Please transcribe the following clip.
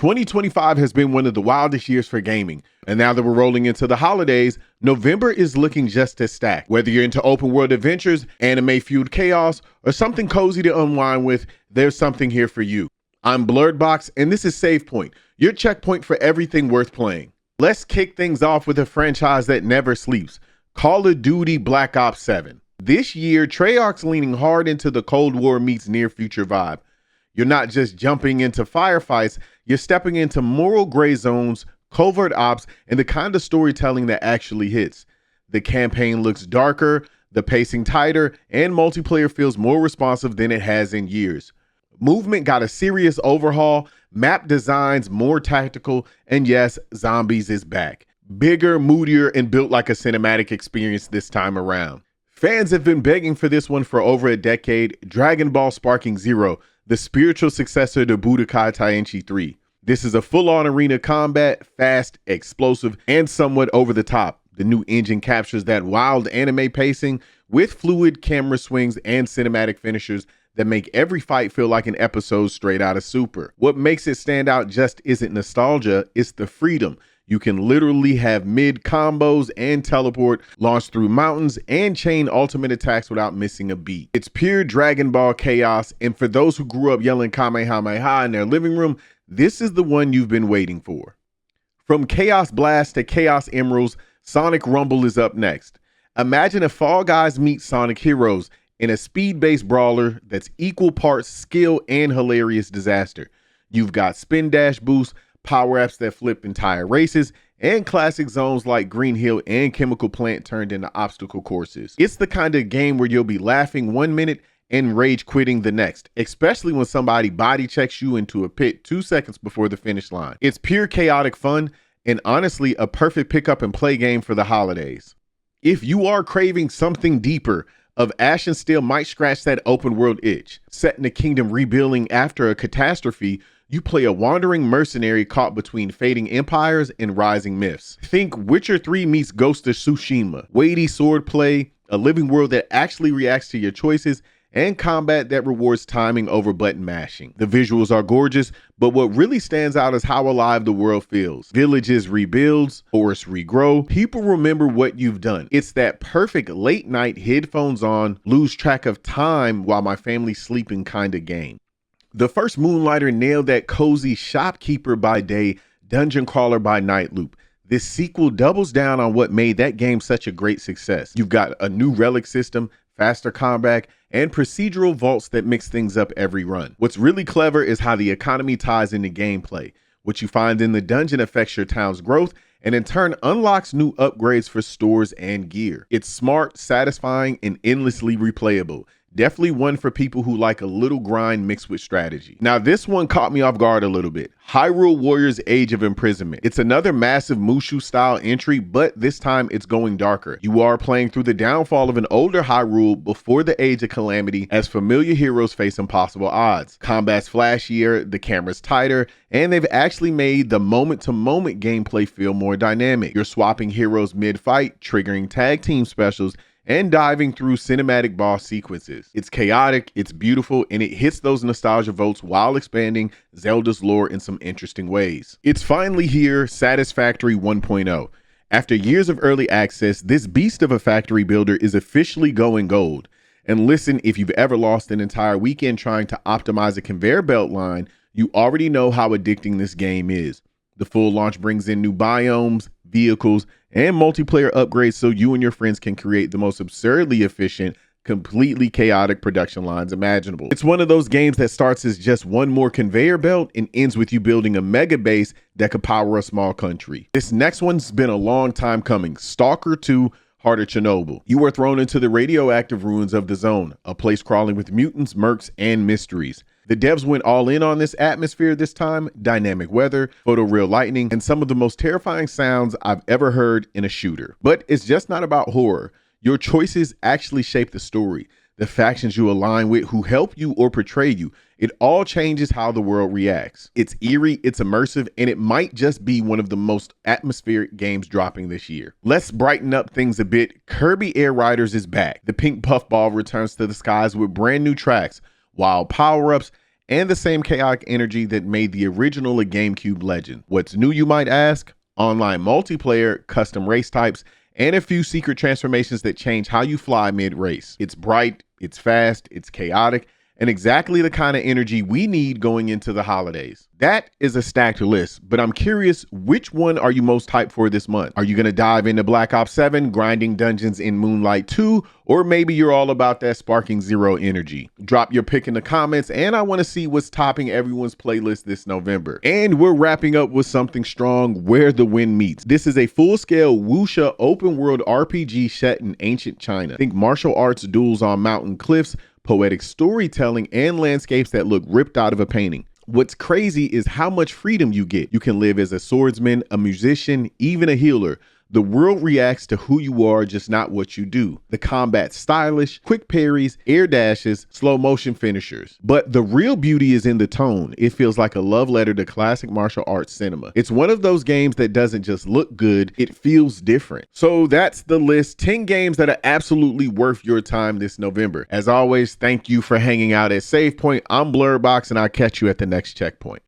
2025 has been one of the wildest years for gaming, and now that we're rolling into the holidays, November is looking just as stacked. Whether you're into open world adventures, anime-fueled chaos, or something cozy to unwind with, there's something here for you. I'm Blurredbox, and this is Save Point, your checkpoint for everything worth playing. Let's kick things off with a franchise that never sleeps, Call of Duty Black Ops 7. This year, Treyarch's leaning hard into the Cold War meets near future vibe. You're not just jumping into firefights, you're stepping into moral gray zones, covert ops, and the kind of storytelling that actually hits. The campaign looks darker, the pacing tighter, and multiplayer feels more responsive than it has in years. Movement got a serious overhaul, map designs more tactical, and yes, zombies is back. Bigger, moodier, and built like a cinematic experience this time around. Fans have been begging for this one for over a decade, Dragon Ball Sparking Zero, the spiritual successor to Budokai Tenkaichi 3. This is a full-on arena combat, fast, explosive, and somewhat over the top. The new engine captures that wild anime pacing with fluid camera swings and cinematic finishers that make every fight feel like an episode straight out of Super. What makes it stand out just isn't nostalgia, it's the freedom. You can literally have mid combos and teleport, launch through mountains, and chain ultimate attacks without missing a beat. It's pure Dragon Ball chaos, and for those who grew up yelling Kamehameha in their living room, this is the one you've been waiting for. From Chaos Blast to Chaos Emeralds, Sonic Rumble is up next. Imagine if Fall Guys meets Sonic Heroes in a speed-based brawler that's equal parts skill and hilarious disaster. You've got spin dash boosts, power-ups that flip entire races, and classic zones like Green Hill and Chemical Plant turned into obstacle courses. It's the kind of game where you'll be laughing 1 minute and rage quitting the next, especially when somebody body checks you into a pit 2 seconds before the finish line. It's pure chaotic fun, and honestly, a perfect pick up and play game for the holidays. If you are craving something deeper, Of Ash and Steel might scratch that open world itch. Set in a kingdom rebuilding after a catastrophe, you play a wandering mercenary caught between fading empires and rising myths. Think Witcher 3 meets Ghost of Tsushima. Weighty swordplay, a living world that actually reacts to your choices, and combat that rewards timing over button mashing. The visuals are gorgeous, but what really stands out is how alive the world feels. Villages rebuilds, forests regrow, people remember what you've done. It's that perfect late night headphones on, lose track of time while my family's sleeping kind of game. The first Moonlighter nailed that cozy shopkeeper by day, dungeon crawler by night loop. This sequel doubles down on what made that game such a great success. You've got a new relic system, faster combat, and procedural vaults that mix things up every run. What's really clever is how the economy ties into gameplay. What you find in the dungeon affects your town's growth and in turn unlocks new upgrades for stores and gear. It's smart, satisfying, and endlessly replayable. Definitely one for people who like a little grind mixed with strategy. Now this one caught me off guard a little bit. Hyrule Warriors Age of Imprisonment. It's another massive Mushu style entry, but this time it's going darker. You are playing through the downfall of an older Hyrule before the Age of Calamity as familiar heroes face impossible odds. Combat's flashier, the camera's tighter, and they've actually made the moment-to-moment gameplay feel more dynamic. You're swapping heroes mid-fight, triggering tag team specials, and diving through cinematic boss sequences. It's chaotic, it's beautiful, and it hits those nostalgia votes while expanding Zelda's lore in some interesting ways. It's finally here, Satisfactory 1.0. After years of early access, this beast of a factory builder is officially going gold. And listen, if you've ever lost an entire weekend trying to optimize a conveyor belt line, you already know how addicting this game is. The full launch brings in new biomes, vehicles, and multiplayer upgrades so you and your friends can create the most absurdly efficient, completely chaotic production lines imaginable. It's one of those games that starts as just one more conveyor belt and ends with you building a mega base that could power a small country. This next one's been a long time coming. Stalker 2, Heart of Chernobyl. You are thrown into the radioactive ruins of the zone, a place crawling with mutants, mercs, and mysteries. The devs went all in on this atmosphere this time, dynamic weather, photoreal lightning, and some of the most terrifying sounds I've ever heard in a shooter. But it's just not about horror. Your choices actually shape the story. The factions you align with, who help you or betray you, it all changes how the world reacts. It's eerie, it's immersive, and it might just be one of the most atmospheric games dropping this year. Let's brighten up things a bit. Kirby Air Riders is back. The pink puffball returns to the skies with brand new tracks, wild power-ups, and the same chaotic energy that made the original a GameCube legend. What's new, you might ask? Online multiplayer, custom race types, and a few secret transformations that change how you fly mid-race. It's bright, it's fast, it's chaotic, and exactly the kind of energy we need going into the holidays. That is a stacked list, but I'm curious, which one are you most hyped for this month? Are you going to dive into Black Ops 7, grinding dungeons in Moonlight 2, or maybe you're all about that sparking zero energy? Drop your pick in the comments, and I want to see what's topping everyone's playlist this November. And we're wrapping up with something strong, Where the Wind Meets. This is a full-scale wuxia open-world RPG set in ancient China. Think martial arts duels on mountain cliffs, poetic storytelling, and landscapes that look ripped out of a painting. What's crazy is how much freedom you get. You can live as a swordsman, a musician, even a healer. The world reacts to who you are, just not what you do. The combat's stylish, quick parries, air dashes, slow motion finishers. But the real beauty is in the tone. It feels like a love letter to classic martial arts cinema. It's one of those games that doesn't just look good, it feels different. So that's the list, 10 games that are absolutely worth your time this November. As always, thank you for hanging out at Save Point. I'm Blurbox, and I'll catch you at the next checkpoint.